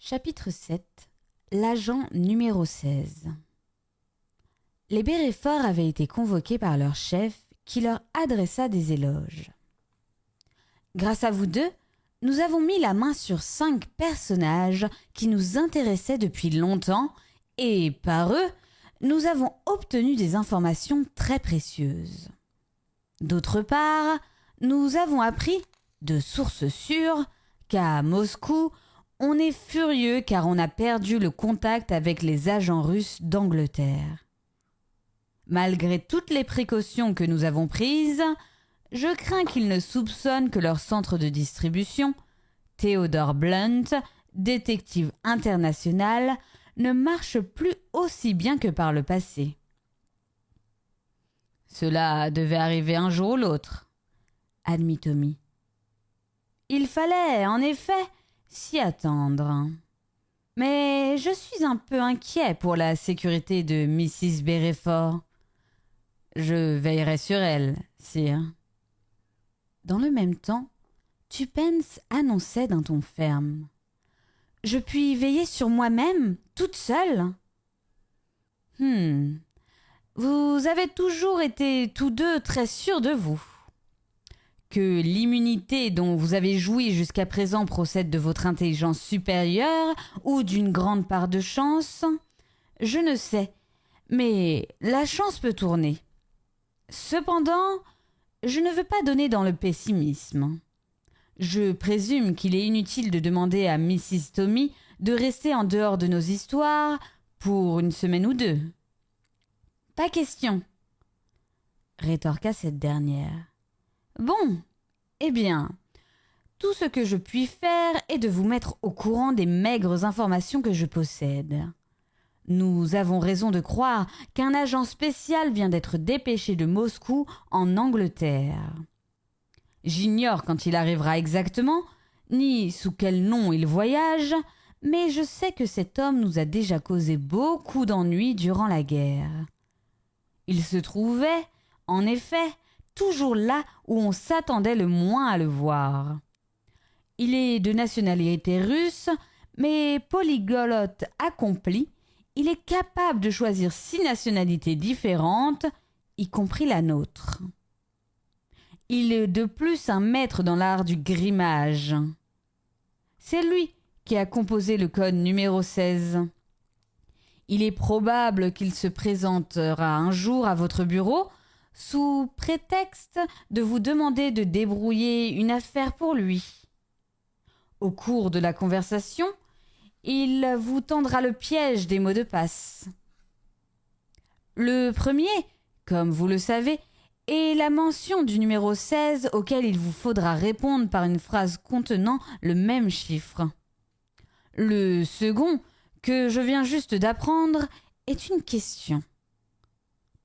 Chapitre 7. L'agent numéro 16. Les Béréforts avaient été convoqués par leur chef qui leur adressa des éloges. Grâce à vous deux, nous avons mis la main sur 5 personnages qui nous intéressaient depuis longtemps et, par eux, nous avons obtenu des informations très précieuses. D'autre part, nous avons appris, de sources sûres, qu'à Moscou, on est furieux car on a perdu le contact avec les agents russes d'Angleterre. Malgré toutes les précautions que nous avons prises, je crains qu'ils ne soupçonnent que leur centre de distribution, Theodore Blunt, détective international, ne marche plus aussi bien que par le passé. Cela devait arriver un jour ou l'autre, admit Tommy. Il fallait, en effet, s'y attendre. Mais je suis un peu inquiet pour la sécurité de Mrs. Béréfort. Je veillerai sur elle, sire. Dans le même temps, Tuppence annonçait d'un ton ferme. « Je puis veiller sur moi-même, toute seule ?» Vous avez toujours été tous deux très sûrs de vous. Que l'immunité dont vous avez joui jusqu'à présent procède de votre intelligence supérieure ou d'une grande part de chance, je ne sais, mais la chance peut tourner. Cependant, je ne veux pas donner dans le pessimisme. Je présume qu'il est inutile de demander à Mrs. Tommy de rester en dehors de nos histoires pour une semaine ou deux. Pas question, rétorqua cette dernière. Bon, eh bien, tout ce que je puis faire est de vous mettre au courant des maigres informations que je possède. Nous avons raison de croire qu'un agent spécial vient d'être dépêché de Moscou en Angleterre. J'ignore quand il arrivera exactement, ni sous quel nom il voyage, mais je sais que cet homme nous a déjà causé beaucoup d'ennuis durant la guerre. Il se trouvait, en effet, toujours là où on s'attendait le moins à le voir. Il est de nationalité russe, mais polyglotte accompli, il est capable de choisir 6 nationalités différentes, y compris la nôtre. Il est de plus un maître dans l'art du grimage. C'est lui qui a composé le code numéro 16. Il est probable qu'il se présentera un jour à votre bureau sous prétexte de vous demander de débrouiller une affaire pour lui. Au cours de la conversation, il vous tendra le piège des mots de passe. Le premier, comme vous le savez, est la mention du numéro 16 auquel il vous faudra répondre par une phrase contenant le même chiffre. Le second, que je viens juste d'apprendre, est une question.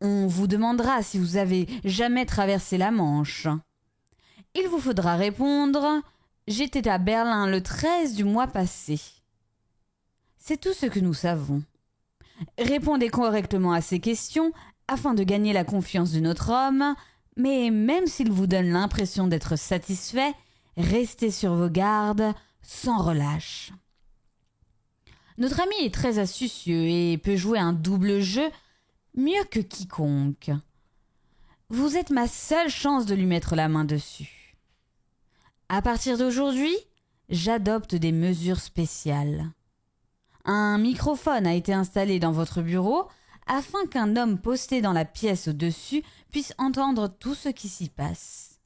On vous demandera si vous avez jamais traversé la Manche. Il vous faudra répondre « J'étais à Berlin le 13 du mois passé ». C'est tout ce que nous savons. Répondez correctement à ces questions afin de gagner la confiance de notre homme, mais même s'il vous donne l'impression d'être satisfait, restez sur vos gardes sans relâche. Notre ami est très astucieux et peut jouer un double jeu mieux que quiconque. Vous êtes ma seule chance de lui mettre la main dessus. À partir d'aujourd'hui, j'adopte des mesures spéciales. Un microphone a été installé dans votre bureau afin qu'un homme posté dans la pièce au-dessus puisse entendre tout ce qui s'y passe.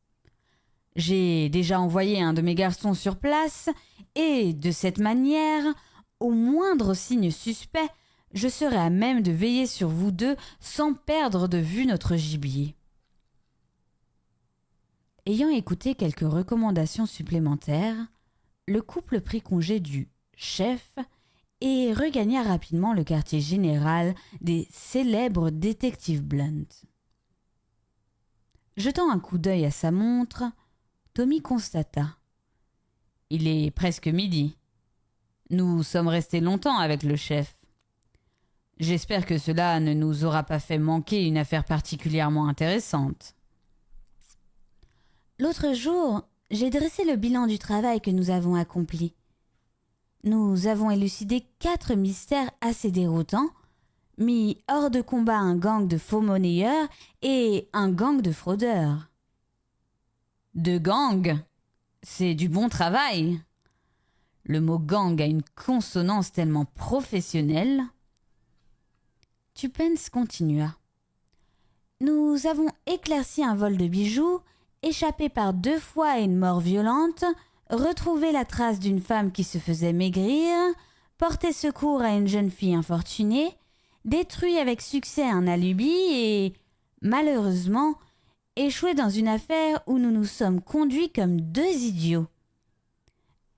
J'ai déjà envoyé un de mes garçons sur place et, de cette manière, au moindre signe suspect, je serai à même de veiller sur vous deux sans perdre de vue notre gibier. Ayant écouté quelques recommandations supplémentaires, le couple prit congé du chef et regagna rapidement le quartier général des célèbres détectives Blunt. Jetant un coup d'œil à sa montre, Tommy constata. « Il est presque midi. Nous sommes restés longtemps avec le chef. J'espère que cela ne nous aura pas fait manquer une affaire particulièrement intéressante. » L'autre jour, j'ai dressé le bilan du travail que nous avons accompli. Nous avons élucidé 4 mystères assez déroutants, mis hors de combat un gang de faux monnayeurs et un gang de fraudeurs. De gang, c'est du bon travail. Le mot gang a une consonance tellement professionnelle. Tuppence continua. Nous avons éclairci un vol de bijoux, échappé par 2 fois à une mort violente, retrouvé la trace d'une femme qui se faisait maigrir, porté secours à une jeune fille infortunée, détruit avec succès un alibi et, malheureusement, échoué dans une affaire où nous nous sommes conduits comme 2 idiots.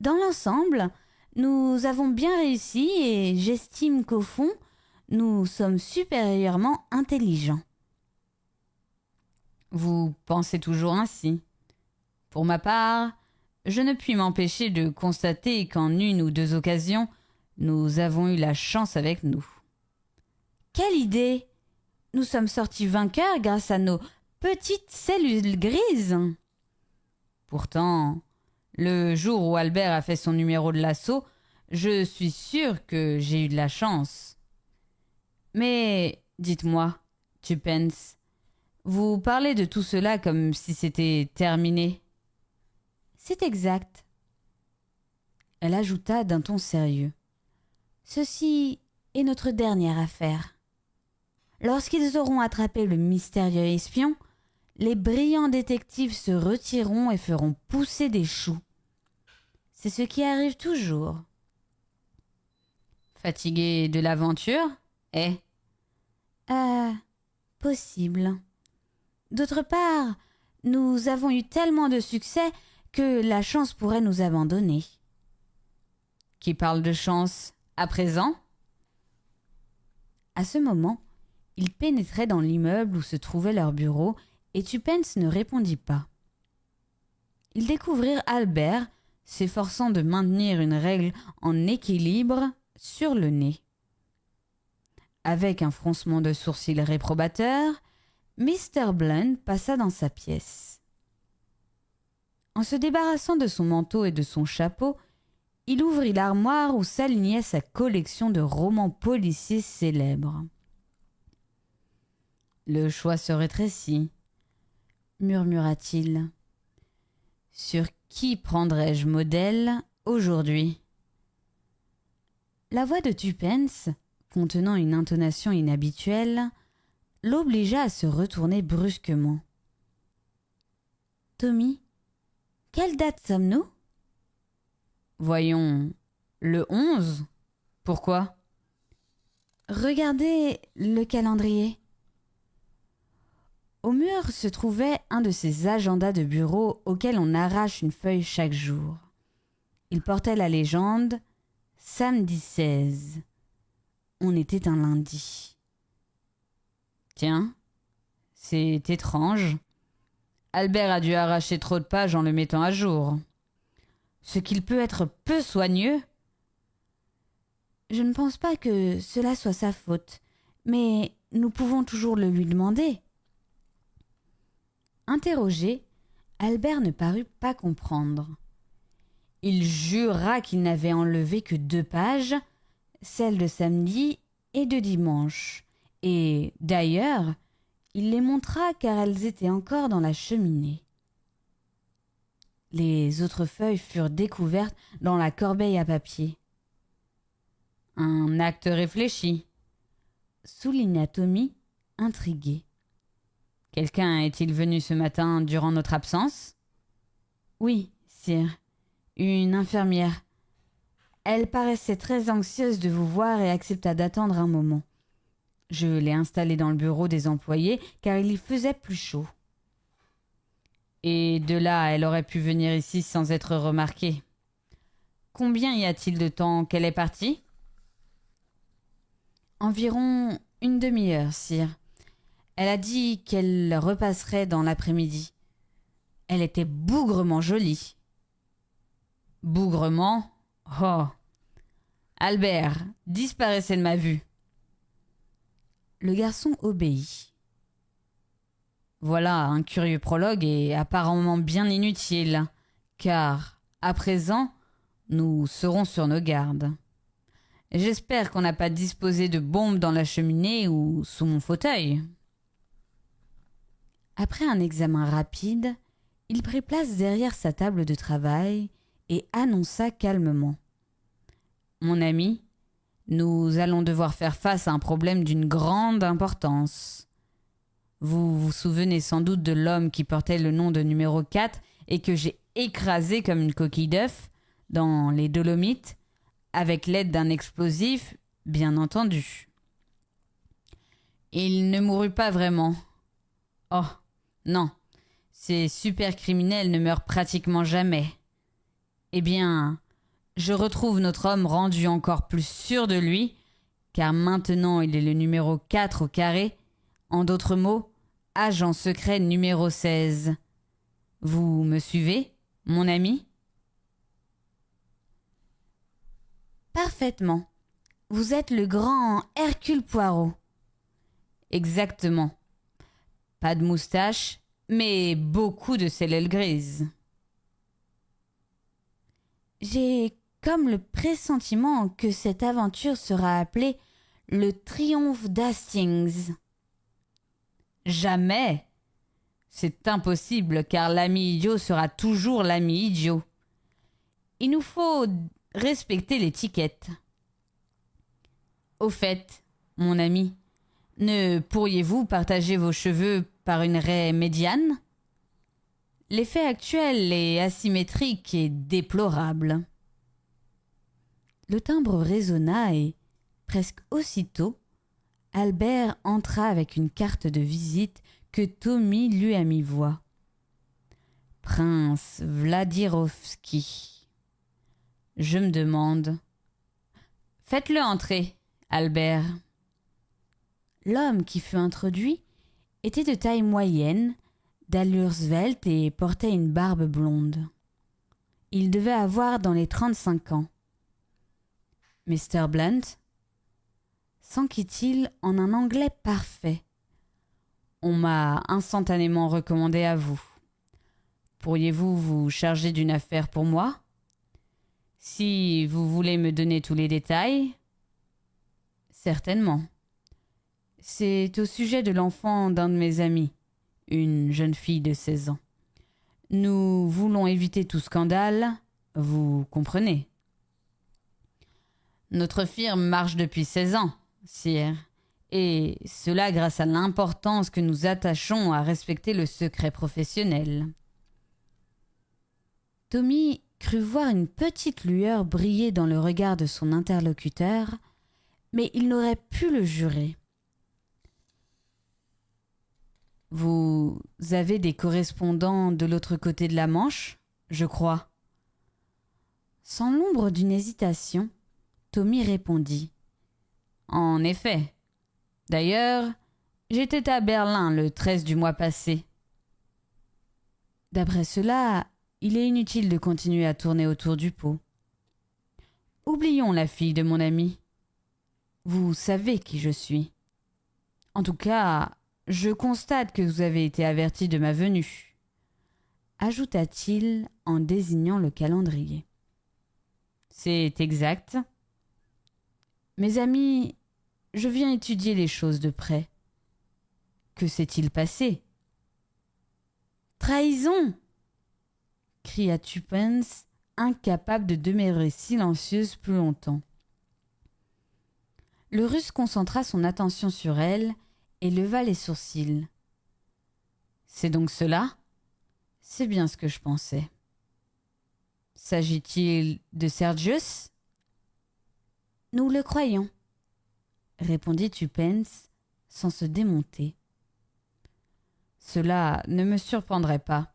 Dans l'ensemble, nous avons bien réussi et j'estime qu'au fond, nous sommes supérieurement intelligents. Vous pensez toujours ainsi. Pour ma part, je ne puis m'empêcher de constater qu'en 1 ou 2 occasions, nous avons eu la chance avec nous. Quelle idée! Nous sommes sortis vainqueurs grâce à nos petites cellules grises. Pourtant, le jour où Albert a fait son numéro de l'assaut, je suis sûre que j'ai eu de la chance. Mais, dites-moi, Tuppence, vous parlez de tout cela comme si c'était terminé. C'est exact. Elle ajouta d'un ton sérieux. Ceci est notre dernière affaire. Lorsqu'ils auront attrapé le mystérieux espion, les brillants détectives se retireront et feront pousser des choux. C'est ce qui arrive toujours. Fatigué de l'aventure, possible. D'autre part, nous avons eu tellement de succès que la chance pourrait nous abandonner. Qui parle de chance à présent? À ce moment, ils pénétraient dans l'immeuble où se trouvait leur bureau et Tuppence ne répondit pas. Ils découvrirent Albert s'efforçant de maintenir une règle en équilibre sur le nez. Avec un froncement de sourcils réprobateur, Mr. Blunt passa dans sa pièce. En se débarrassant de son manteau et de son chapeau, il ouvrit l'armoire où s'alignait sa collection de romans policiers célèbres. « Le choix se rétrécit, » murmura-t-il. « Sur qui prendrais-je modèle aujourd'hui ?» La voix de Tuppence, contenant une intonation inhabituelle, l'obligea à se retourner brusquement. « Tommy, quelle date sommes-nous ?»« Voyons, le 11. Pourquoi ?»« Regardez le calendrier. » Au mur se trouvait un de ces agendas de bureau auxquels on arrache une feuille chaque jour. Il portait la légende « Samedi 16 ». On était un lundi. Tiens, c'est étrange. Albert a dû arracher trop de pages en le mettant à jour. Ce qu'il peut être peu soigneux. Je ne pense pas que cela soit sa faute, mais nous pouvons toujours le lui demander. Interrogé, Albert ne parut pas comprendre. Il jura qu'il n'avait enlevé que 2 pages, celles de samedi et de dimanche, et d'ailleurs, il les montra car elles étaient encore dans la cheminée. Les autres feuilles furent découvertes dans la corbeille à papier. Un acte réfléchi, souligna Tommy, intrigué. Quelqu'un est-il venu ce matin durant notre absence? Oui, sire, une infirmière. Elle paraissait très anxieuse de vous voir et accepta d'attendre un moment. Je l'ai installée dans le bureau des employés car il y faisait plus chaud. Et de là, elle aurait pu venir ici sans être remarquée. Combien y a-t-il de temps qu'elle est partie? Environ une demi-heure, sire. Elle a dit qu'elle repasserait dans l'après-midi. Elle était bougrement jolie. Bougrement? Oh! Albert, disparaissez de ma vue. Le garçon obéit. Voilà un curieux prologue et apparemment bien inutile, car, à présent, Nous serons sur nos gardes. J'espère qu'on n'a pas disposé de bombes dans la cheminée ou sous mon fauteuil. » Après un examen rapide, il prit place derrière sa table de travail et annonça calmement. « Mon ami, nous allons devoir faire face à un problème d'une grande importance. Vous vous souvenez sans doute de l'homme qui portait le nom de numéro 4 et que j'ai écrasé comme une coquille d'œuf dans les Dolomites, avec l'aide d'un explosif, bien entendu. Il ne mourut pas vraiment. Oh, non, ces supercriminels ne meurent pratiquement jamais. Eh bien, je retrouve notre homme rendu encore plus sûr de lui, car maintenant il est le numéro 4 au carré, en d'autres mots, agent secret numéro 16. Vous me suivez, mon ami ? Parfaitement. Vous êtes le grand Hercule Poirot. Exactement. Pas de moustache, mais beaucoup de sellelle grise. J'ai comme le pressentiment que cette aventure sera appelée le triomphe d'Hastings. Jamais. C'est impossible car l'ami idiot sera toujours l'ami idiot. Il nous faut respecter l'étiquette. Au fait, mon ami, ne pourriez-vous partager vos cheveux par une raie médiane ? L'effet actuel est asymétrique et déplorable. Le timbre résonna et, presque aussitôt, Albert entra avec une carte de visite que Tommy lut à mi-voix. Prince Vladirovski. Je me demande. Faites-le entrer, Albert. L'homme qui fut introduit était de taille moyenne, d'allure svelte et portait une barbe blonde. Il devait avoir dans les 35 ans. Mr. Blunt s'enquit-il en un anglais parfait. On m'a instantanément recommandé à vous. Pourriez-vous vous charger d'une affaire pour moi ? Si vous voulez me donner tous les détails. Certainement. C'est au sujet de l'enfant d'un de mes amis, une jeune fille de 16 ans. Nous voulons éviter tout scandale, vous comprenez. Notre firme marche depuis 16 ans, sire, et cela grâce à l'importance que nous attachons à respecter le secret professionnel. Tommy crut voir une petite lueur briller dans le regard de son interlocuteur, mais il n'aurait pu le jurer. « Vous avez des correspondants de l'autre côté de la Manche, je crois. » Sans l'ombre d'une hésitation, Tommy répondit. « En effet. D'ailleurs, j'étais à Berlin le 13 du mois passé. » D'après cela, il est inutile de continuer à tourner autour du pot. Oublions la fille de mon ami. Vous savez qui je suis. En tout cas, je constate que vous avez été averti de ma venue, ajouta-t-il en désignant le calendrier. C'est exact. Mes amis, je viens étudier les choses de près. Que s'est-il passé ? Trahison ! Cria Tuppence, incapable de demeurer silencieuse plus longtemps. Le Russe concentra son attention sur elle et leva les sourcils. C'est donc cela ? C'est bien ce que je pensais. S'agit-il de Sergius ? Nous le croyons, répondit Tuppence sans se démonter. Cela ne me surprendrait pas.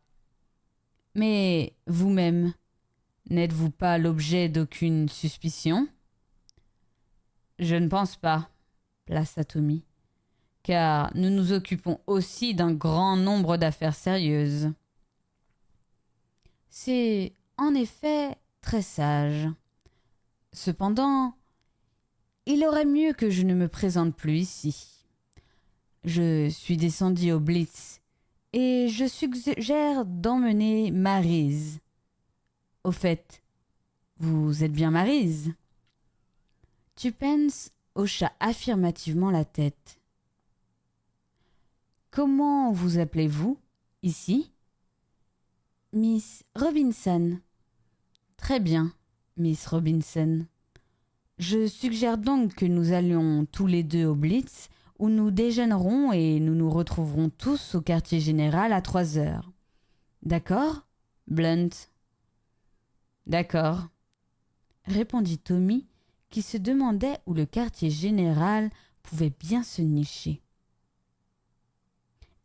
Mais vous-même, n'êtes-vous pas l'objet d'aucune suspicion ? Je ne pense pas, plaça Tommy, car nous nous occupons aussi d'un grand nombre d'affaires sérieuses. C'est en effet très sage. Cependant, il aurait mieux que je ne me présente plus ici. Je suis descendu au Blitz et je suggère d'emmener Maryse. Au fait, Vous êtes bien Maryse? Tuppence hocha affirmativement la tête. Comment vous appelez-vous, ici? Miss Robinson. Très bien, Miss Robinson. Je suggère donc que nous allions tous les deux au Blitz, où nous déjeunerons et nous nous retrouverons tous au quartier général à 3 heures. D'accord, Blunt? D'accord, répondit Tommy, qui se demandait où le quartier général pouvait bien se nicher.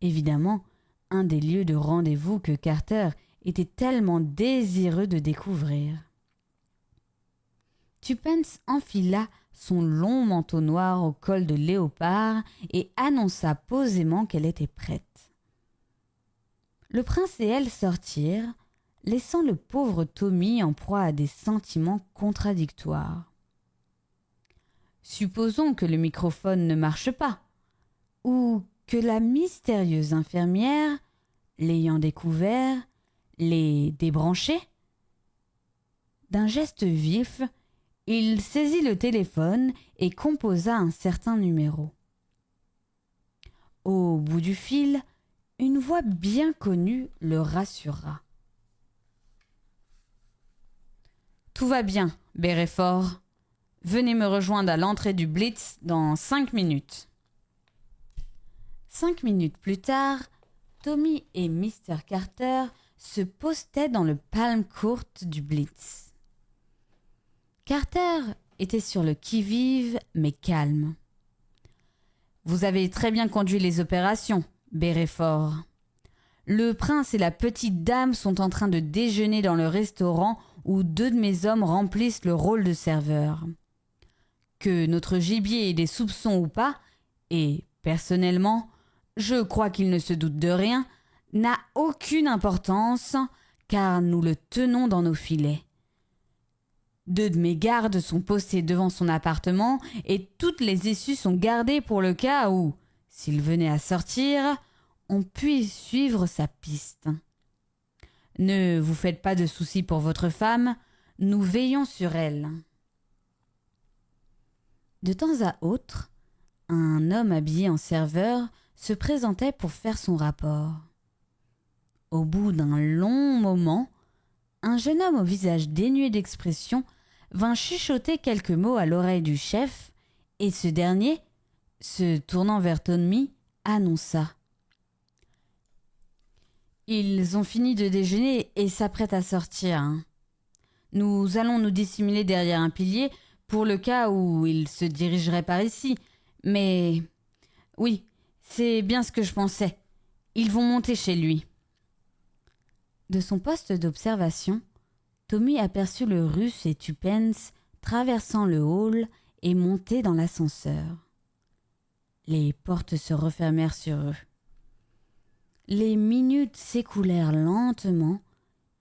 Évidemment, un des lieux de rendez-vous que Carter était tellement désireux de découvrir. Tuppence enfila son long manteau noir au col de léopard et annonça posément qu'elle était prête. Le prince et elle sortirent, laissant le pauvre Tommy en proie à des sentiments contradictoires. Supposons que le microphone ne marche pas, ou que la mystérieuse infirmière, l'ayant découvert, l'ait débranché. D'un geste vif, il saisit le téléphone et composa un certain numéro. Au bout du fil, une voix bien connue le rassura. « Tout va bien, Berefort. Venez me rejoindre à l'entrée du Blitz dans 5 minutes. » 5 minutes plus tard, Tommy et Mr. Carter se postaient dans le Palm Court du Blitz. Carter était sur le qui-vive, mais calme. « Vous avez très bien conduit les opérations, Berefort. Le prince et la petite dame sont en train de déjeuner dans le restaurant où 2 de mes hommes remplissent le rôle de serveur. Que notre gibier ait des soupçons ou pas, et, personnellement, je crois qu'il ne se doute de rien, n'a aucune importance, car nous le tenons dans nos filets. 2 de mes gardes sont postés devant son appartement et toutes les issues sont gardées pour le cas où, s'il venait à sortir, on puisse suivre sa piste. Ne vous faites pas de soucis pour votre femme, nous veillons sur elle. » De temps à autre, un homme habillé en serveur se présentait pour faire son rapport. Au bout d'un long moment, un jeune homme au visage dénué d'expression vint chuchoter quelques mots à l'oreille du chef, et ce dernier, se tournant vers Tommy, annonça: « Ils ont fini de déjeuner et s'apprêtent à sortir. Hein. Nous allons nous dissimuler derrière un pilier pour le cas où ils se dirigeraient par ici. Mais oui, c'est bien ce que je pensais. Ils vont monter chez lui. » De son poste d'observation, Tommy aperçut le Russe et Tuppence traversant le hall et monter dans l'ascenseur. Les portes se refermèrent sur eux. Les minutes s'écoulèrent lentement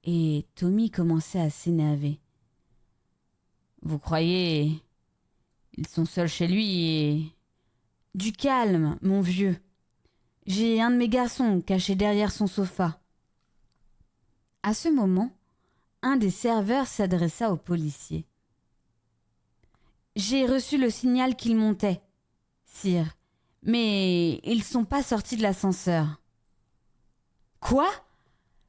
et Tommy commençait à s'énerver. « Vous croyez... Ils sont seuls chez lui et... » « Du calme, mon vieux. J'ai un de mes garçons caché derrière son sofa. » À ce moment, un des serveurs s'adressa au policier. « J'ai reçu le signal qu'ils montaient, sire, mais ils ne sont pas sortis de l'ascenseur. »« Quoi ?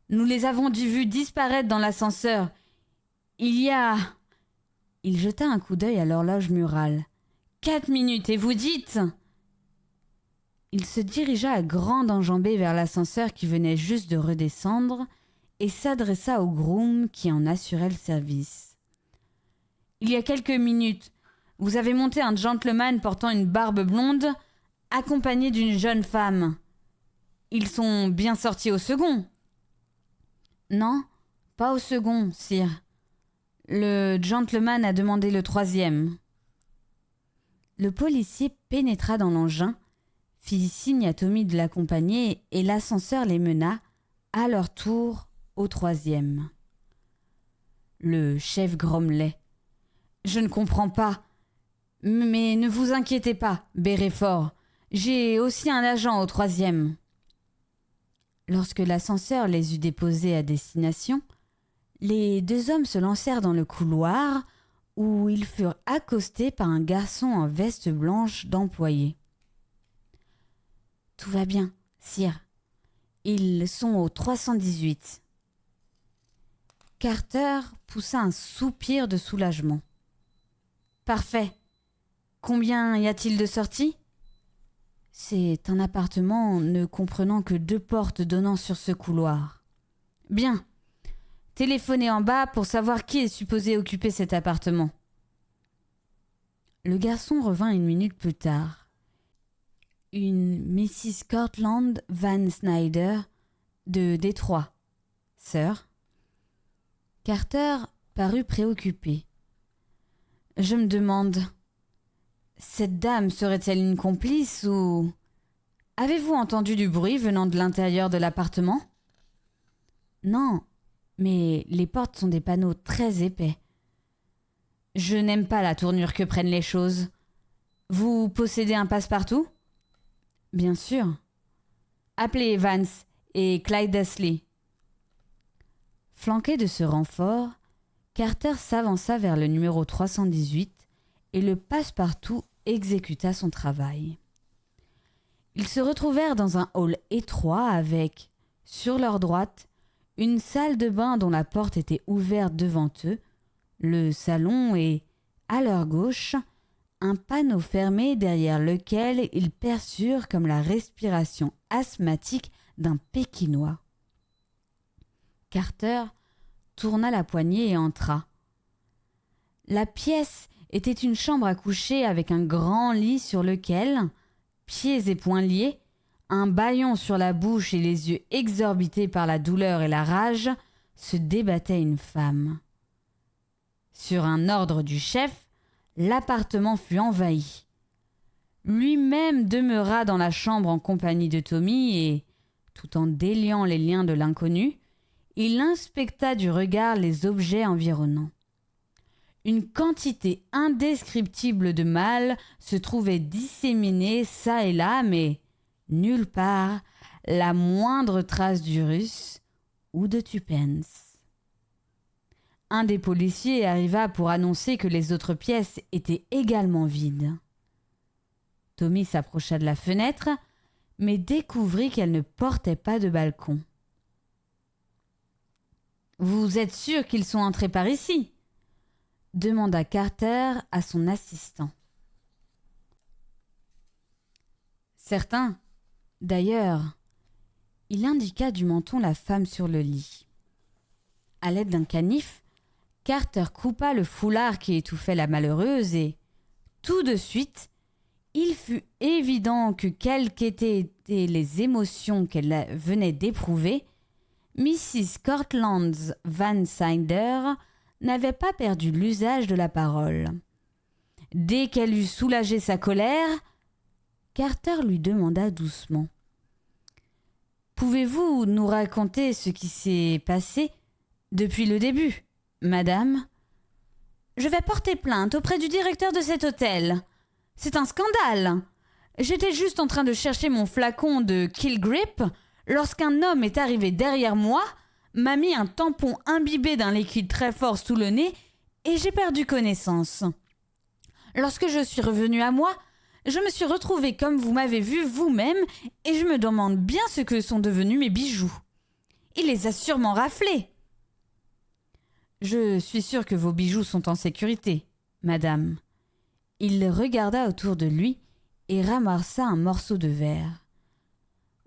Nous les avons vus disparaître dans l'ascenseur. Il y a... » Il jeta un coup d'œil à l'horloge murale. « 4 minutes, et vous dites... » Il se dirigea à grande enjambée vers l'ascenseur qui venait juste de redescendre et s'adressa au groom qui en assurait le service. « Il y a quelques minutes, vous avez monté un gentleman portant une barbe blonde, accompagné d'une jeune femme. Ils sont bien sortis au second. »« Non, pas au second, sire. Le gentleman a demandé le 3e. » Le policier pénétra dans l'engin, fit signe à Tommy de l'accompagner et l'ascenseur les mena, à leur tour, au 3e. Le chef grommelait. « Je ne comprends pas. Mais ne vous inquiétez pas, Berefort. J'ai aussi un agent au 3e. » Lorsque l'ascenseur les eut déposés à destination, Les deux hommes se lancèrent dans le couloir où ils furent accostés par un garçon en veste blanche d'employé. « Tout va bien, sire. Ils sont au 318. » Carter poussa un soupir de soulagement. « Parfait. Combien y a-t-il de sorties ? » « C'est un appartement ne comprenant que 2 portes donnant sur ce couloir. »« Bien. Téléphonez en bas pour savoir qui est supposé occuper cet appartement. » Le garçon revint 1 minute plus tard. Une Mrs. Cortland Van Snyder de Détroit, sœur. Carter parut préoccupé. « Je me demande, cette dame serait-elle une complice ou... Avez-vous entendu du bruit venant de l'intérieur de l'appartement ? » ?»« Non, mais les portes sont des panneaux très épais. »« Je n'aime pas la tournure que prennent les choses. Vous possédez un passe-partout ? » ?»« Bien sûr. »« Appelez Evans et Clyde Dasley. » Flanqué de ce renfort, Carter s'avança vers le numéro 318 et le passe-partout exécuta son travail. Ils se retrouvèrent dans un hall étroit avec, sur leur droite, une salle de bain dont la porte était ouverte devant eux, le salon et, à leur gauche, un panneau fermé derrière lequel ils perçurent comme la respiration asthmatique d'un Pékinois. Carter tourna la poignée et entra. La pièce était une chambre à coucher avec un grand lit sur lequel, pieds et poings liés, un bâillon sur la bouche et les yeux exorbités par la douleur et la rage, se débattait une femme. Sur un ordre du chef, l'appartement fut envahi. Lui-même demeura dans la chambre en compagnie de Tommy et, tout en déliant les liens de l'inconnu, il inspecta du regard les objets environnants. Une quantité indescriptible de malles se trouvait disséminée çà et là, mais nulle part la moindre trace d'Urus ou de Tupence. Un des policiers arriva pour annoncer que les autres pièces étaient également vides. Tommy s'approcha de la fenêtre, mais découvrit qu'elle ne portait pas de balcon. « Vous êtes sûr qu'ils sont entrés par ici ?» demanda Carter à son assistant. « Certain. D'ailleurs, il indiqua du menton la femme sur le lit. À l'aide d'un canif, Carter coupa le foulard qui étouffait la malheureuse et, tout de suite, il fut évident que quelles qu'étaient les émotions qu'elle venait d'éprouver, Mrs. Cortland Van Snyder n'avait pas perdu l'usage de la parole. Dès qu'elle eut soulagé sa colère, Carter lui demanda doucement : « Pouvez-vous nous raconter ce qui s'est passé depuis le début, madame ? Je vais porter plainte auprès du directeur de cet hôtel. C'est un scandale. J'étais juste en train de chercher mon flacon de Kill Grip lorsqu'un homme est arrivé derrière moi, m'a mis un tampon imbibé d'un liquide très fort sous le nez et j'ai perdu connaissance. Lorsque je suis revenue à moi, je me suis retrouvée comme vous m'avez vu vous-même et je me demande bien ce que sont devenus mes bijoux. Il les a sûrement raflés. Je suis sûre que vos bijoux sont en sécurité, madame. Il regarda autour de lui et ramassa un morceau de verre.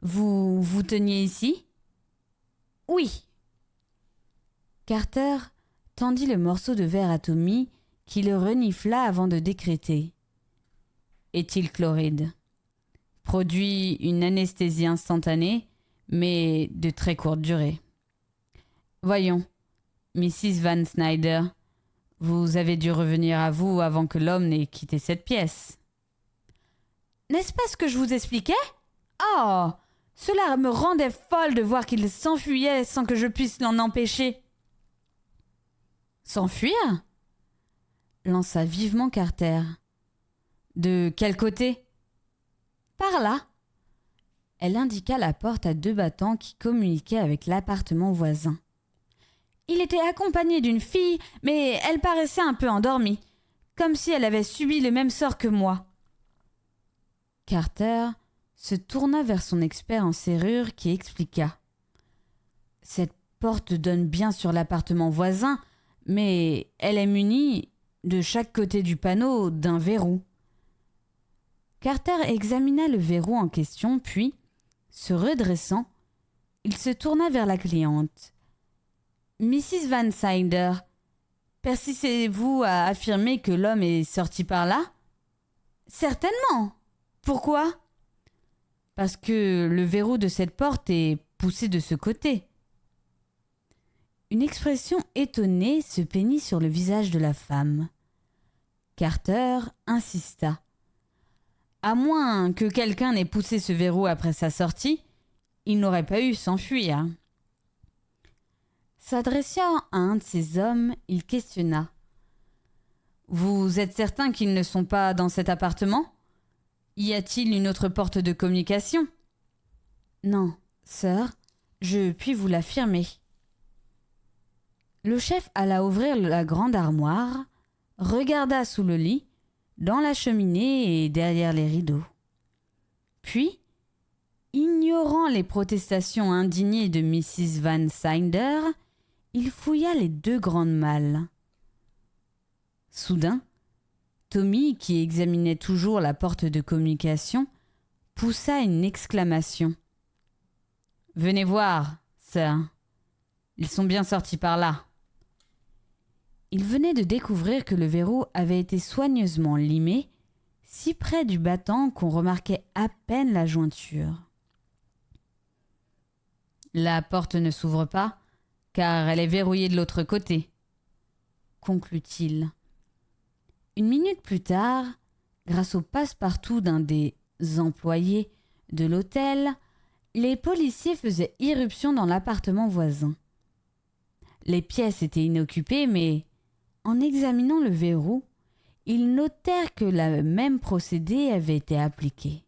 Vous vous teniez ici ? Oui. Carter tendit le morceau de verre à Tommy, qui le renifla avant de décréter. Éthylchloride. Produit une anesthésie instantanée, mais de très courte durée. Voyons, Mrs. Van Snyder, vous avez dû revenir à vous avant que l'homme n'ait quitté cette pièce. N'est-ce pas ce que je vous expliquais ? Oh, cela me rendait folle de voir qu'il s'enfuyait sans que je puisse l'en empêcher. S'enfuir ? Lança vivement Carter. De quel côté ? Par là. Elle indiqua la porte à 2 battants qui communiquaient avec l'appartement voisin. Il était accompagné d'une fille, mais elle paraissait un peu endormie, comme si elle avait subi le même sort que moi. » Carter se tourna vers son expert en serrure qui expliqua. « Cette porte donne bien sur l'appartement voisin, mais elle est munie, de chaque côté du panneau, d'un verrou. » Carter examina le verrou en question, puis, se redressant, il se tourna vers la cliente. « Mrs. Van Slynder, persistez-vous à affirmer que l'homme est sorti par là ? » ?»« Certainement. Pourquoi ? » ?»« Parce que le verrou de cette porte est poussé de ce côté. » Une expression étonnée se peignit sur le visage de la femme. Carter insista. « À moins que quelqu'un n'ait poussé ce verrou après sa sortie, il n'aurait pas eu s'enfuir. » S'adressant à un de ces hommes, il questionna. « Vous êtes certain qu'ils ne sont pas dans cet appartement ? Y a-t-il une autre porte de communication ? » ?»« Non, sir, je puis vous l'affirmer. » Le chef alla ouvrir la grande armoire, regarda sous le lit, dans la cheminée et derrière les rideaux. Puis, ignorant les protestations indignées de Mrs. Van Slynder, il fouilla les 2 grandes malles. Soudain, Tommy, qui examinait toujours la porte de communication, poussa une exclamation. « Venez voir, sir. Ils sont bien sortis par là. » Il venait de découvrir que le verrou avait été soigneusement limé, si près du battant qu'on remarquait à peine la jointure. « La porte ne s'ouvre pas, car elle est verrouillée de l'autre côté, » conclut-il. Une minute plus tard, grâce au passe-partout d'un des employés de l'hôtel, les policiers faisaient irruption dans l'appartement voisin. Les pièces étaient inoccupées, mais en examinant le verrou, ils notèrent que le même procédé avait été appliqué.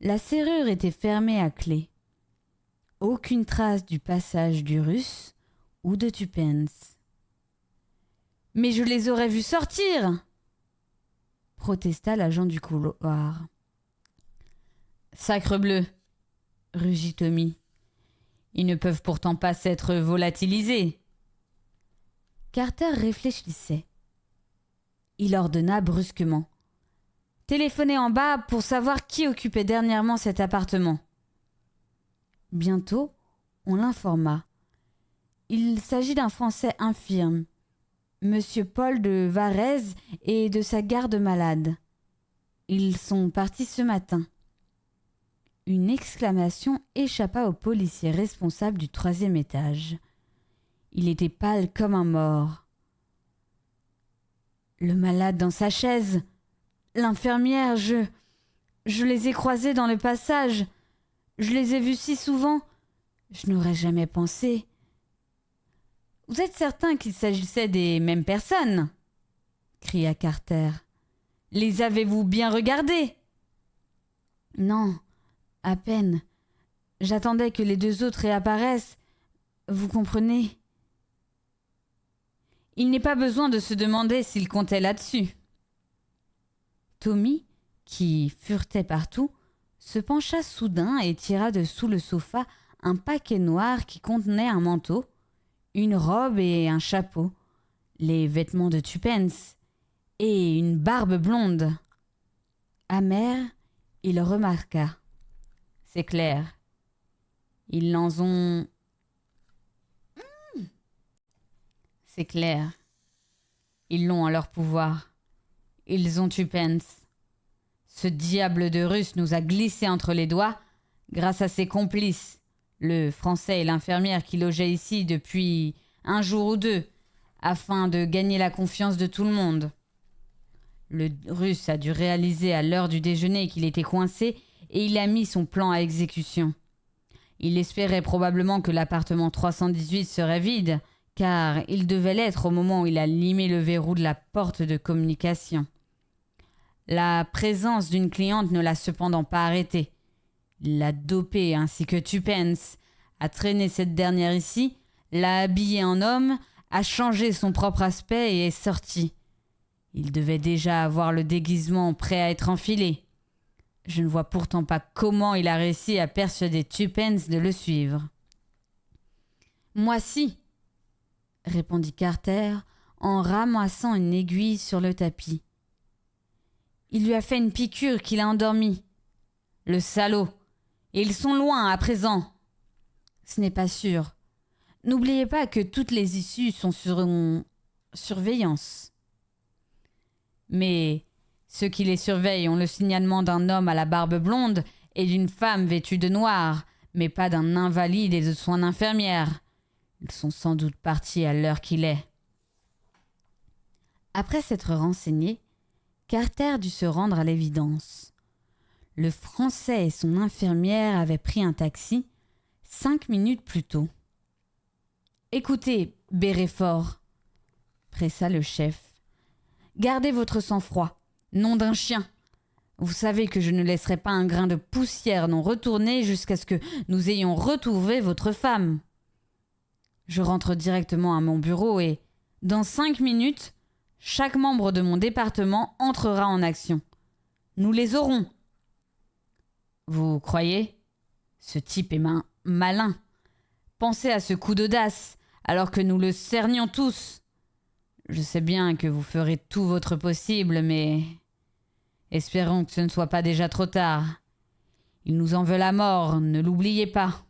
La serrure était fermée à clé. Aucune trace du passage du Russe ou de Tupence. « Mais je les aurais vus sortir !» protesta l'agent du couloir. « Sacrebleu !» rugit Tommy. « Ils ne peuvent pourtant pas s'être volatilisés. » Carter réfléchissait. Il ordonna brusquement. « Téléphonez en bas pour savoir qui occupait dernièrement cet appartement. » Bientôt, on l'informa. Il s'agit d'un Français infirme, Monsieur Paul de Varèse et de sa garde malade. Ils sont partis ce matin. Une exclamation échappa au policier responsable du 3e étage. Il était pâle comme un mort. « Le malade dans sa chaise, l'infirmière, je les ai croisés dans le passage. Je les ai vus si souvent, je n'aurais jamais pensé. » « Vous êtes certain qu'il s'agissait des mêmes personnes ?» cria Carter. « Les avez-vous bien regardés ?»« Non, à peine. J'attendais que les 2 autres réapparaissent. Vous comprenez ? » Il n'est pas besoin de se demander s'il comptait là-dessus. Tommy, qui furetait partout, se pencha soudain et tira de sous le sofa un paquet noir qui contenait un manteau, une robe et un chapeau, les vêtements de Tupence et une barbe blonde. Amer, il remarqua. « C'est clair. Ils l'en ont... C'est clair. Ils l'ont en leur pouvoir. Ils ont Tupence. Ce diable de Russe nous a glissé entre les doigts grâce à ses complices, le Français et l'infirmière qui logeaient ici depuis 1 jour ou 2, afin de gagner la confiance de tout le monde. Le Russe a dû réaliser à l'heure du déjeuner qu'il était coincé et il a mis son plan à exécution. Il espérait probablement que l'appartement 318 serait vide, car il devait l'être au moment où il a limé le verrou de la porte de communication. La présence d'une cliente ne l'a cependant pas arrêté. Il l'a dopée ainsi que Tupence, a traîné cette dernière ici, l'a habillé en homme, a changé son propre aspect et est sorti. Il devait déjà avoir le déguisement prêt à être enfilé. Je ne vois pourtant pas comment il a réussi à persuader Tuppence de le suivre. « Moi si !» répondit Carter en ramassant une aiguille sur le tapis. « Il lui a fait une piqûre qui l'a endormi. Le salaud! Et ils sont loin à présent. » « Ce n'est pas sûr. N'oubliez pas que toutes les issues sont sur surveillance. » « Mais ceux qui les surveillent ont le signalement d'un homme à la barbe blonde et d'une femme vêtue de noir, mais pas d'un invalide et de son infirmière. Ils sont sans doute partis à l'heure qu'il est. » Après s'être renseigné, Carter dut se rendre à l'évidence. Le Français et son infirmière avaient pris un taxi 5 minutes plus tôt. « Écoutez, Béréfort, » pressa le chef. « Gardez votre sang-froid, nom d'un chien. Vous savez que je ne laisserai pas un grain de poussière non retourné jusqu'à ce que nous ayons retrouvé votre femme. Je rentre directement à mon bureau et, dans 5 minutes, chaque membre de mon département entrera en action. Nous les aurons. » « Vous croyez ? Ce type est malin. Pensez à ce coup d'audace, alors que nous le cernions tous. Je sais bien que vous ferez tout votre possible, mais espérons que ce ne soit pas déjà trop tard. Ils nous en veulent à mort, ne l'oubliez pas. »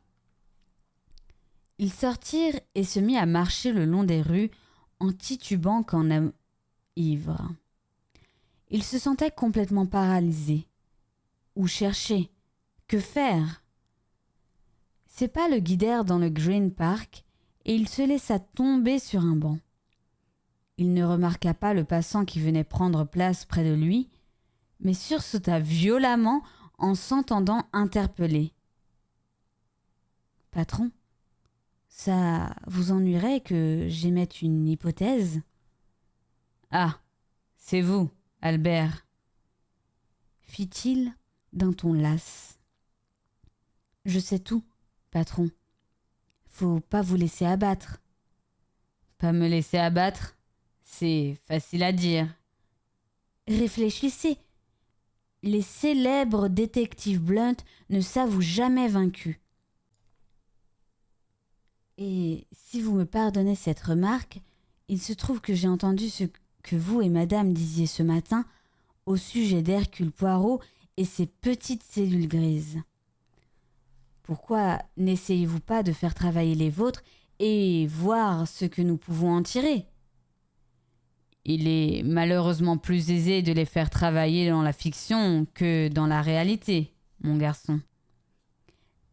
Ils sortirent et se mirent à marcher le long des rues en titubant qu'en homme ivre. Ils se sentaient complètement paralysés. Où chercher ? Que faire ? Ses pas le guidèrent dans le Green Park et il se laissa tomber sur un banc. Il ne remarqua pas le passant qui venait prendre place près de lui, mais sursauta violemment en s'entendant interpeller. « Patron, ça vous ennuierait que j'émette une hypothèse ? » ?»« Ah, c'est vous, Albert, » fit-il d'un ton las. « Je sais tout, patron. Faut pas vous laisser abattre. » »« Pas me laisser abattre ? C'est facile à dire. » »« Réfléchissez. Les célèbres détectives Blunt ne s'avouent jamais vaincus. Et si vous me pardonnez cette remarque, il se trouve que j'ai entendu ce que vous et madame disiez ce matin au sujet d'Hercule Poirot et ses petites cellules grises. Pourquoi n'essayez-vous pas de faire travailler les vôtres et voir ce que nous pouvons en tirer ? Il est malheureusement plus aisé de les faire travailler dans la fiction que dans la réalité, mon garçon.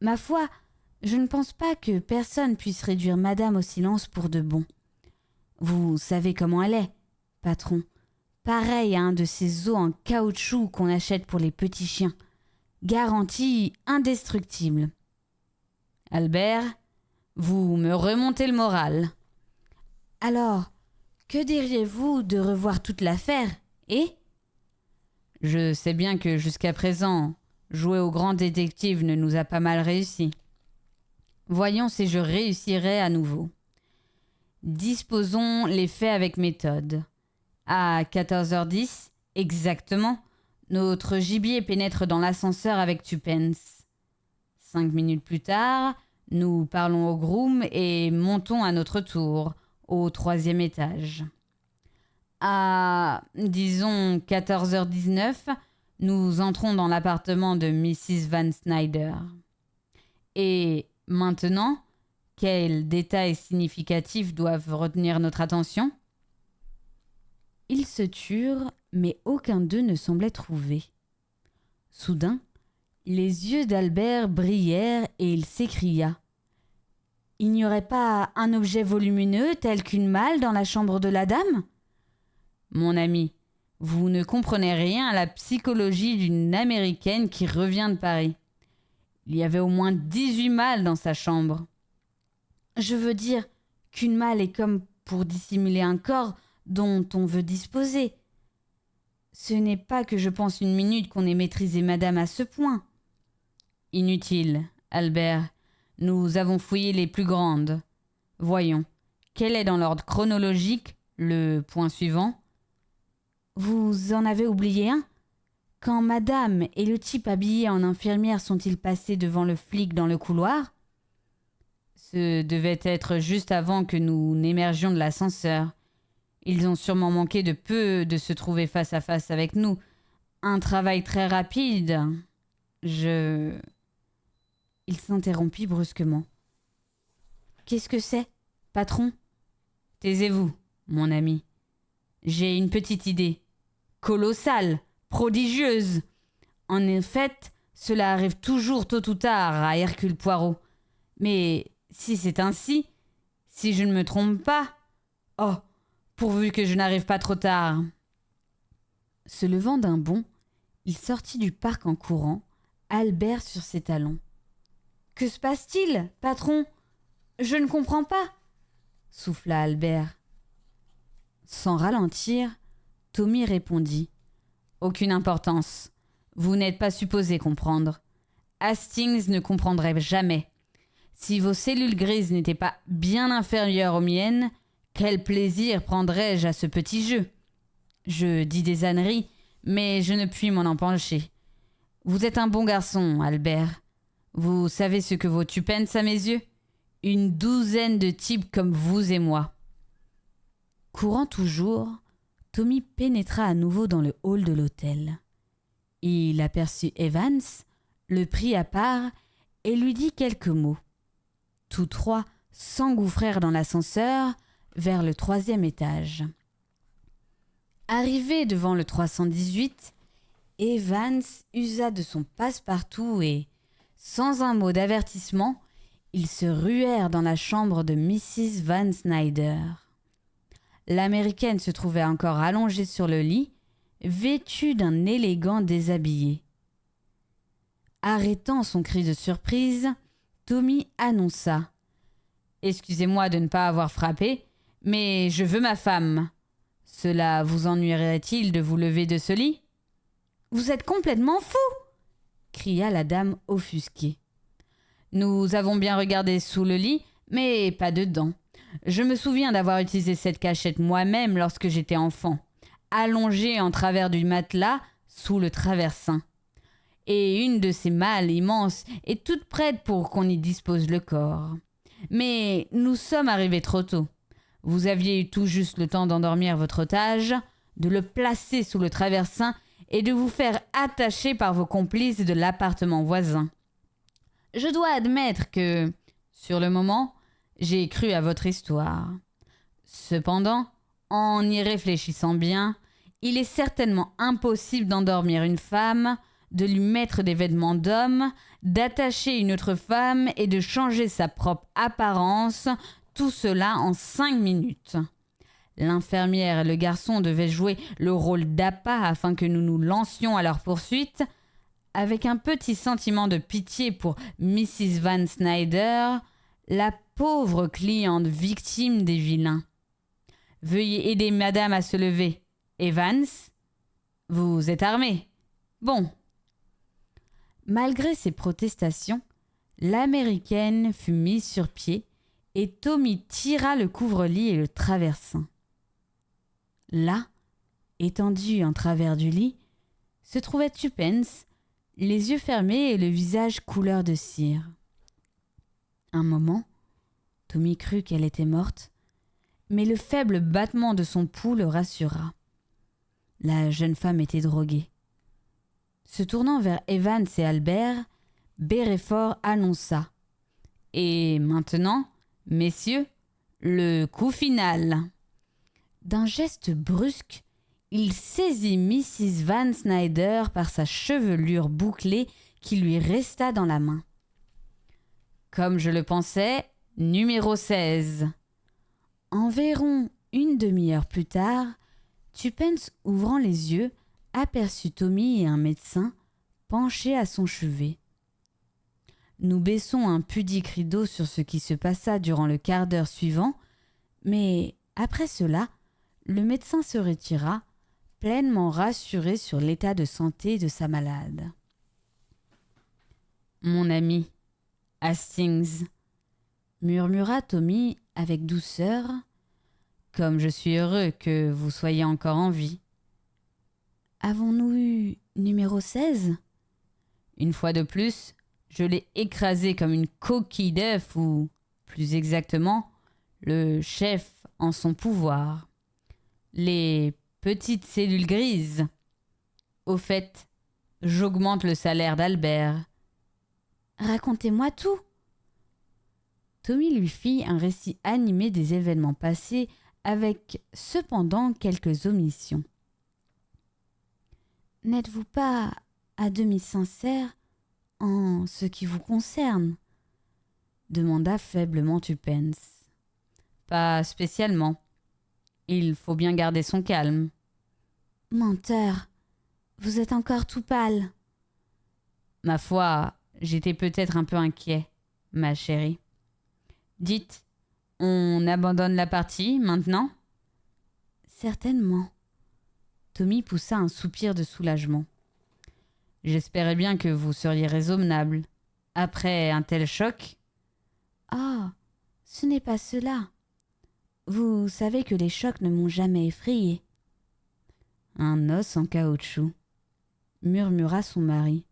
Ma foi, je ne pense pas que personne puisse réduire madame au silence pour de bon. Vous savez comment elle est, patron. Pareil à un de ces os en caoutchouc qu'on achète pour les petits chiens. Garantie indestructible. Albert, vous me remontez le moral. Alors, que diriez-vous de revoir toute l'affaire, Je sais bien que jusqu'à présent, jouer au grand détective ne nous a pas mal réussi. Voyons si je réussirai à nouveau. Disposons les faits avec méthode. À 14h10, exactement, notre gibier pénètre dans l'ascenseur avec Tuppence. 5 minutes plus tard, nous parlons au groom et montons à notre tour, au 3e étage. À, disons, 14h19, nous entrons dans l'appartement de Mrs. Van Snyder. Et maintenant, quels détails significatifs doivent retenir notre attention ? Ils se turent, mais aucun d'eux ne semblait trouver. Soudain, les yeux d'Albert brillèrent et il s'écria : « Il n'y aurait pas un objet volumineux tel qu'une malle dans la chambre de la dame ? » ?»« Mon ami, vous ne comprenez rien à la psychologie d'une Américaine qui revient de Paris. Il y avait au moins 18 malles dans sa chambre. »« Je veux dire qu'une malle est comme pour dissimuler un corps dont on veut disposer. Ce n'est pas que je pense une minute qu'on ait maîtrisé madame à ce point. » »« Inutile, Albert. Nous avons fouillé les plus grandes. Voyons, quel est dans l'ordre chronologique le point suivant? Vous en avez oublié un? Quand madame et le type habillé en infirmière sont-ils passés devant le flic dans le couloir? Ce devait être juste avant que nous n'émergions de l'ascenseur. Ils ont sûrement manqué de peu de se trouver face à face avec nous. Un travail très rapide. Il s'interrompit brusquement. Qu'est-ce que c'est, patron? Taisez-vous, mon ami. J'ai une petite idée. Colossale, prodigieuse. En effet, cela arrive toujours tôt ou tard à Hercule Poirot. Mais si c'est ainsi, si je ne me trompe pas... Oh, pourvu que je n'arrive pas trop tard. Se levant d'un bond, il sortit du parc en courant, Albert sur ses talons. Que se passe-t-il, patron? Je ne comprends pas, souffla Albert. Sans ralentir, Tommy répondit. Aucune importance. Vous n'êtes pas supposé comprendre. Hastings ne comprendrait jamais. Si vos cellules grises n'étaient pas bien inférieures aux miennes, quel plaisir prendrais-je à ce petit jeu? Je dis des âneries, mais je ne puis m'en empêcher. Vous êtes un bon garçon, Albert. Vous savez ce que vaut Tupence à mes yeux? Une douzaine de types comme vous et moi. Courant toujours, Tommy pénétra à nouveau dans le hall de l'hôtel. Il aperçut Evans, le prit à part et lui dit quelques mots. Tous trois s'engouffrèrent dans l'ascenseur vers le 3e étage. Arrivé devant le 318, Evans usa de son passe-partout et, sans un mot d'avertissement, ils se ruèrent dans la chambre de Mrs. Van Snyder. L'Américaine se trouvait encore allongée sur le lit, vêtue d'un élégant déshabillé. Arrêtant son cri de surprise, Tommy annonça « Excusez-moi de ne pas avoir frappé, mais je veux ma femme. Cela vous ennuierait-il de vous lever de ce lit ?»« Vous êtes complètement fou !» cria la dame offusquée. « Nous avons bien regardé sous le lit, mais pas dedans. Je me souviens d'avoir utilisé cette cachette moi-même lorsque j'étais enfant, allongée en travers du matelas sous le traversin. Et une de ces malles immenses est toute prête pour qu'on y dispose le corps. Mais nous sommes arrivés trop tôt. Vous aviez eu tout juste le temps d'endormir votre otage, de le placer sous le traversin et de vous faire attacher par vos complices de l'appartement voisin. Je dois admettre que, sur le moment, j'ai cru à votre histoire. Cependant, en y réfléchissant bien, il est certainement impossible d'endormir une femme, de lui mettre des vêtements d'homme, d'attacher une autre femme et de changer sa propre apparence, tout cela en 5 minutes. L'infirmière et le garçon devaient jouer le rôle d'appât afin que nous nous lancions à leur poursuite. Avec un petit sentiment de pitié pour Mrs. Van Snyder, la pauvre cliente victime des vilains. Veuillez aider madame à se lever. Evans, vous êtes armé. Bon. Malgré ses protestations, l'Américaine fut mise sur pied et Tommy tira le couvre-lit et le traversin. Là, étendu en travers du lit, se trouvait Tupence, les yeux fermés et le visage couleur de cire. Un moment, Tommy crut qu'elle était morte, mais le faible battement de son pouls le rassura. La jeune femme était droguée. Se tournant vers Evans et Albert, Berefort annonça « Et maintenant, messieurs, le coup final !» D'un geste brusque, il saisit Mrs. Van Snyder par sa chevelure bouclée qui lui resta dans la main. Comme je le pensais, numéro 16. Environ une demi-heure plus tard, Tupence, ouvrant les yeux, aperçut Tommy et un médecin penchés à son chevet. Nous baissons un pudique rideau sur ce qui se passa durant le quart d'heure suivant, mais après cela, le médecin se retira, pleinement rassuré sur l'état de santé de sa malade. « Mon ami, Hastings, » murmura Tommy avec douceur. Comme je suis heureux que vous soyez encore en vie. Avons-nous eu numéro 16 ? Une fois de plus, je l'ai écrasé comme une coquille d'œuf ou, plus exactement, le chef en son pouvoir. Les petites cellules grises. Au fait, j'augmente le salaire d'Albert. Racontez-moi tout. Tommy lui fit un récit animé des événements passés avec cependant quelques omissions. N'êtes-vous pas à demi sincère en ce qui vous concerne ? Demanda faiblement Tuppence. Pas spécialement. Il faut bien garder son calme. Menteur, vous êtes encore tout pâle. Ma foi, j'étais peut-être un peu inquiet, ma chérie. Dites, on abandonne la partie maintenant ? Certainement. Tommy poussa un soupir de soulagement. J'espérais bien que vous seriez raisonnable. Après un tel choc... Ah, ce n'est pas cela. Vous savez que les chocs ne m'ont jamais effrayé. Un os en caoutchouc, murmura son mari.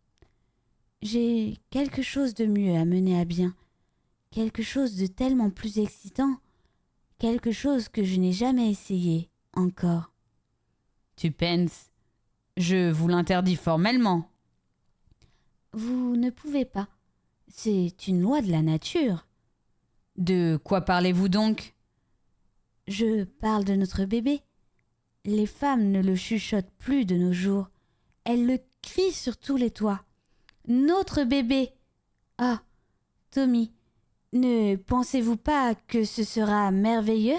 J'ai quelque chose de mieux à mener à bien, quelque chose de tellement plus excitant, quelque chose que je n'ai jamais essayé encore. Tuppence, je vous l'interdis formellement. Vous ne pouvez pas. C'est une loi de la nature. De quoi parlez-vous donc ? Je parle de notre bébé. Les femmes ne le chuchotent plus de nos jours. Elles le crient sur tous les toits. Notre bébé ! Ah, Tommy, ne pensez-vous pas que ce sera merveilleux ?